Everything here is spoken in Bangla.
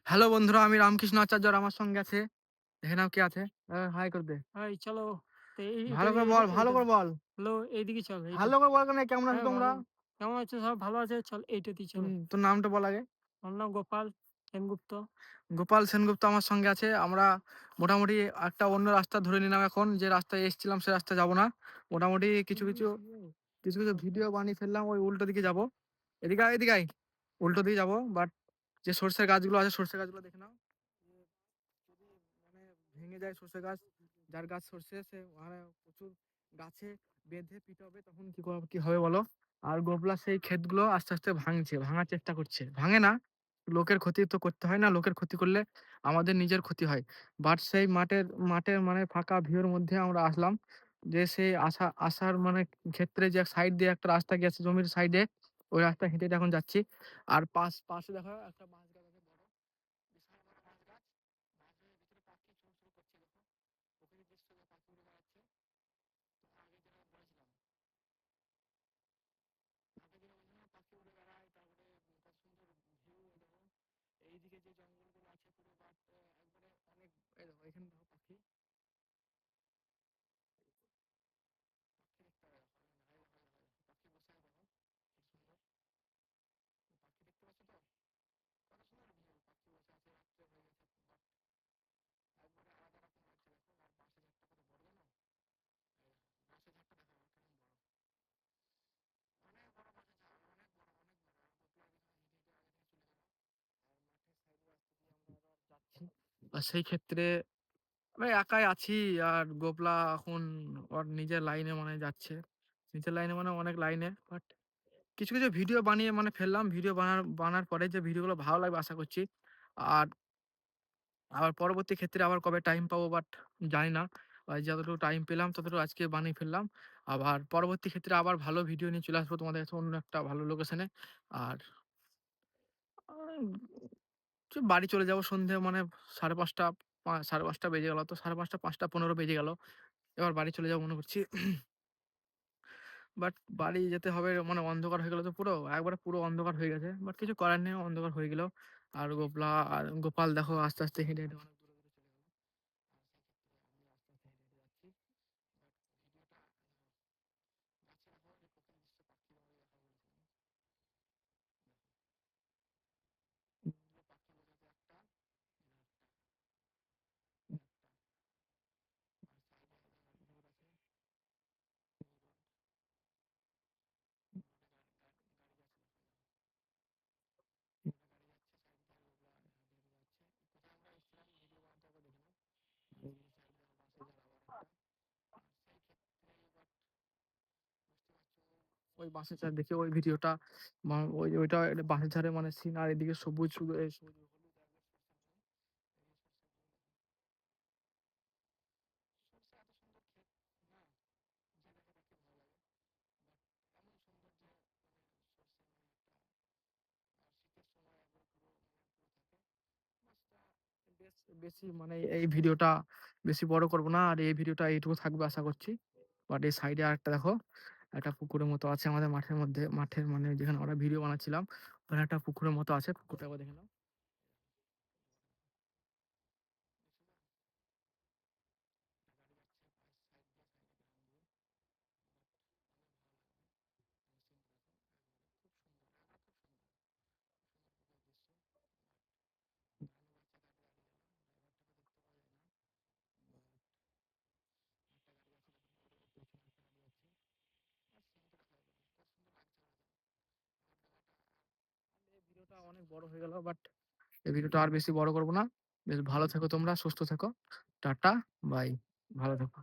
হ্যালো বন্ধুরা, আমি রামকৃষ্ণ আচার্য আর আমার সঙ্গে আছে। দেখে নাও কে আছে। হাই করে দে। হাই চলো। তো এটা ভালো করে এইটা বল, ভালো এইটা করে বল। হ্যালো এইদিকে চল এইটা। ভালো করে বল কেনে কেমন আছো হ্যাঁ, তোমরা? ভালো। কেমন আছো সব? ভালো আছে? চল এইটাতেই চলো। তোর নামটা বল আগে। আমার নাম গোপাল সেনগুপ্ত। গোপাল সেনগুপ্ত আমার সঙ্গে আছে। আমরা মোটামুটি একটা অন্য রাস্তা ধরে নিলাম এখন। যে রাস্তায় এসেছিলাম সে রাস্তায় যাবো না। মোটামুটি কিছু ভিডিও বানিয়ে ফেললাম। ওই উল্টো দিকে যাবো। এদিকে আয়, এদিকে আয়। উল্টো দিকে যাবো। বাট যে সর্ষের গাছগুলো আছে সর্ষের গাছগুলো দেখে নাও। যদি মানে ভেঙে যায় সর্ষে গাছ, যার গাছ সর্ষে সে মানে প্রচুর গাছে বেঁধে পিটাবে, তখন কি হবে বলো? আর গোবলা সেই ক্ষেতগুলো আস্তে আস্তে ভাঙার চেষ্টা করছে, ভাঙে না। লোকের ক্ষতি তো করতে হয় না, লোকের ক্ষতি করলে আমাদের নিজের ক্ষতি হয়। বাট সেই মাঠের মানে ফাঁকা ভিউর মধ্যে আমরা আসলাম। যে সেই আসার মানে ক্ষেত্রে যে সাইড দিয়ে একটা রাস্তা গেছে জমির সাইডে, ওই রাস্তা হেঁটে হেঁটে এখন যাচ্ছি। আর পাশে দেখো একটা বাঁশ গাছ আছে বড়, বিশাল বড় বাঁশ গাছ। বাঁশের ভিতরে পাখি চুরচুর করছে দেখো। প্রকৃতির দৃশ্য যে পাখি উড়ে বেড়াচ্ছে। আগে যেটা বলেছিলাম, পাখি উড়ে বেড়ায়, তারপরে কত সুন্দর ভিউ দেখো। এইদিকে যে জঙ্গলগুলো আছে পুরো বাট একবারে অনেক। এই দেখো এখানে দেখো পাখি, পাখি দেখতে হবে দেখো। পাখি বসে আছে দেখো, কি সুন্দর। পাখি দেখতে পাচ্ছ তো? কত সুন্দর ভিউ, পাখি বসে আছে, রাত্রে হয়ে গেছে বাট একবারে আলাদা রকম লাগছে দেখো। আর বাঁশের ঝাড়টা কত বড় জানো? এই দেখো, বাঁশের ঝাড়টা দেখো কেমন বড়। অনেক বড় বাঁশের ঝাড়, অনেক বড়, অনেক বড়। আর গোপলা এখানে হেঁটে হেঁটে আগে থেকে চলে গেল। আর মাঠের সাইডে রাস্তা দিয়ে আমরা আবার যাচ্ছি। আর সেই ক্ষেত্রে আমি একাই আছি। আর গোপলা এখন ওর নিজের লাইনে মানে যাচ্ছে। নিজের লাইনে মানে অনেক লাইনে। বাট কিছু ভিডিও বানিয়ে মানে ফেললাম। ভিডিও বানার পরে যে ভিডিওগুলো ভালো লাগবে আশা করছি। আর আবার পরবর্তী ক্ষেত্রে আবার কবে টাইম পাবো বাট জানি না। যতটুকু টাইম পেলাম ততটুকু আজকে বানিয়ে ফেললাম। আবার পরবর্তী ক্ষেত্রে আবার ভালো ভিডিও নিয়ে চলে আসবো তোমাদের কাছে অন্য একটা ভালো লোকেশনে। আর আ বাড়ি চলে যাবো সন্ধে মানে ৫:৩০ ৫:৩০ বেজে গেল। তো ৫:৩০ ৫:১৫ বেজে গেল। এবার বাড়ি চলে যাবো মনে করছি। বাট বাড়ি যেতে হবে মানে অন্ধকার হয়ে গেল তো পুরো, একবারে পুরো অন্ধকার হয়ে গেছে। বাট কিছু করার নেই, অন্ধকার হয়ে গেলেও। আর গোপাল দেখো আস্তে, আস্তে হেঁটে, হেঁটে অনেক দূরে, দূরে চলে গেল। আর সেক্ষেত্রে আমি আস্তে, আস্তে হেঁটে, হেঁটে যাচ্ছি। বাট ভিডিওটা গাছে দেখো যে প্রকৃতির দৃশ্য পাখি তোমাদের দেখাবো বলেছিলাম। দেখো, দুটো পাখি বসে আছে একটা, এখানে একটা, এখানে একটা। আর সাইডে রোড আছে, এই রোড, রোডে গাড়ি যাচ্ছে দেখো, এই দেখো। রোডে গাড়ি যাচ্ছে, সাইড দিয়ে গোবলা হেঁটে, হেঁটে যাচ্ছে। কোথায় আমরা এসেছিলাম ভিডিও বানাতে একবার দেখে নাও। আর এইদিকে সাইডে দেখো বাঁশের ঝাড় আবার একটা। আর সেই ক্ষেত্রে বাট বুঝতে পারছো, ওই বাঁশের ঝাড় দেখে ওই ভিডিওটা ওইটা বাঁশের ঝাড়ে মানে সিন। আর এদিকে সবুজ শুধু এই সবুজ হলুদ একবার সরষের জমি। এই সরষের জমি দেখো, সরষে এত সুন্দর ক্ষেত না, যে দেখে তাকে ভালো লাগে। বাট এমন সুন্দর যে মানে সরষে মানে একটা। আর শীতের সময় একবার পুরো মানে পুরো থাকে মাছটা। বেশ বেশি মানে এই ভিডিওটা বেশি বড় করব না। আর এই ভিডিওটা এইটুকু থাকবে আশা করছি। বাট এই সাইডে আরেকটা দেখো, একটা পুকুরের মতো আছে আমাদের মাঠের মধ্যে। মাঠের মানে যেখানে আমরা ভিডিও বানাচ্ছিলাম, ওখানে একটা পুকুরের মতো আছে। পুকুরটা একবার দেখে নাও। দেখছো তো? একটা গাড়ি যাচ্ছে পাশ সাইড দিয়ে, সাইডে গ্রাম দিয়ে। বাট অনেক ভালো লাগবে। সিনটা দেখো, একবারে খুব সুন্দর, একবারে খুব সুন্দর, খুব সুন্দর প্রকৃতির দৃশ্য। বাট ধান গাছে গাড়ি দাঁড়িয়ে গেল, ড্রাইভারটাকে দেখতে পাওয়া যায় না। বাট একটা গাড়ি আছে দেখো, ওর পেছনে একটা গাড়ি আছে। আর সিনটা দেখো একবারে কত সুন্দর লাগছে আমাদের। আর জায়গাটা আর এই ভিডিওটা অনেক বড় হয়ে গেল। বাট এই ভিডিওটা আর বেশি বড় করব না। বেশ ভালো থেকো তোমরা, সুস্থ থেকো। Tata, bye. ভালো থেকো।